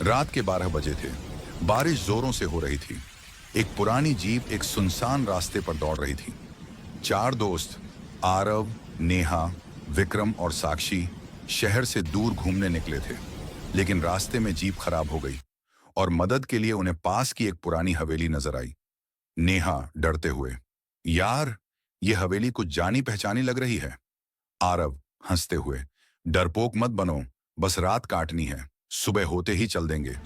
रात के 12 बजे थे। बारिश जोरों से हो रही थी। एक पुरानी जीप एक सुनसान रास्ते पर दौड़ रही थी। 4 दोस्त आरव, नेहा, विक्रम और साक्षी शहर से दूर घूमने निकले थे, लेकिन रास्ते में जीप खराब हो गई और मदद के लिए उन्हें पास की एक पुरानी हवेली नजर आई। नेहा डरते हुए, यार, ये हवेली कुछ जानी पहचानी लग रही है। आरव हंसते हुए, डरपोक मत बनो, बस रात काटनी है, सुबह होते ही चल देंगे।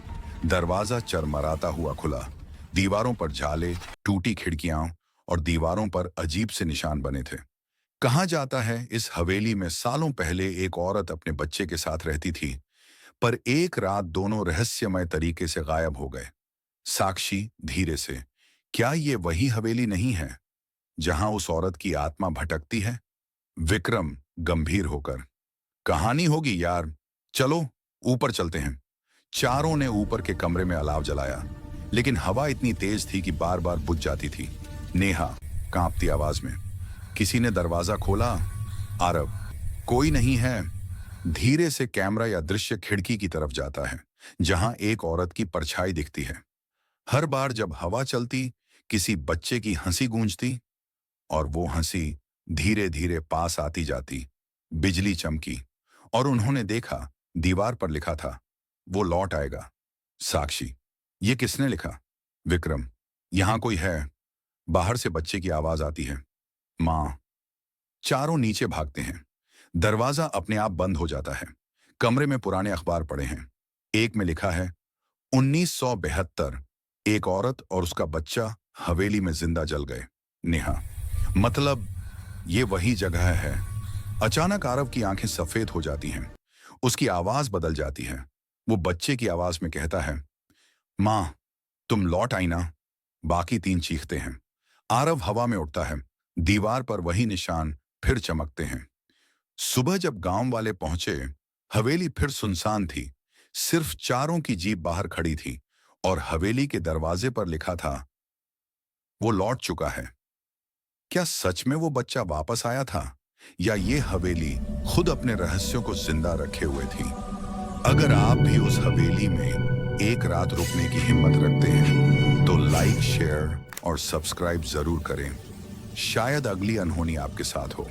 दरवाजा चरमराता हुआ खुला। दीवारों पर झाले, टूटी खिड़कियां और दीवारों पर अजीब से निशान बने थे। कहा जाता है इस हवेली में सालों पहले एक औरत अपने बच्चे के साथ रहती थी, पर एक रात दोनों रहस्यमय तरीके से गायब हो गए। साक्षी धीरे से, क्या ये वही हवेली नहीं है जहां उस औरत की आत्मा भटकती है? विक्रम गंभीर होकर, कहानी होगी यार, चलो ऊपर चलते हैं। चारों ने ऊपर के कमरे में अलाव जलाया, लेकिन हवा इतनी तेज थी कि बार बार बुझ जाती थी। नेहा कांपती आवाज में, किसी ने दरवाजा खोला? आरव, कोई नहीं है। धीरे से कैमरा या दृश्य खिड़की की तरफ जाता है, जहां एक औरत की परछाई दिखती है। हर बार जब हवा चलती, किसी बच्चे की हंसी गूंजती और वो हंसी धीरे धीरे पास आती जाती। बिजली चमकी और उन्होंने देखा, दीवार पर लिखा था, वो लौट आएगा। साक्षी, ये किसने लिखा? विक्रम, यहां कोई है। बाहर से बच्चे की आवाज आती है, मां। चारों नीचे भागते हैं। दरवाजा अपने आप बंद हो जाता है। कमरे में पुराने अखबार पड़े हैं। एक में लिखा है 1972, एक औरत और उसका बच्चा हवेली में जिंदा जल गए। नेहा, मतलब ये वही जगह है। अचानक आरव की आंखें सफेद हो जाती हैं। उसकी आवाज बदल जाती है। वो बच्चे की आवाज में कहता है, मां, तुम लौट आई ना? बाकी 3 चीखते हैं। आरव हवा में उड़ता है। दीवार पर वही निशान फिर चमकते हैं। सुबह जब गांव वाले पहुंचे, हवेली फिर सुनसान थी। सिर्फ चारों की जीप बाहर खड़ी थी और हवेली के दरवाजे पर लिखा था, वो लौट चुका है। क्या सच में वो बच्चा वापस आया था, या ये हवेली खुद अपने रहस्यों को जिंदा रखे हुए थी? अगर आप भी उस हवेली में एक रात रुकने की हिम्मत रखते हैं तो लाइक, शेयर और सब्सक्राइब जरूर करें। शायद अगली अनहोनी आपके साथ हो।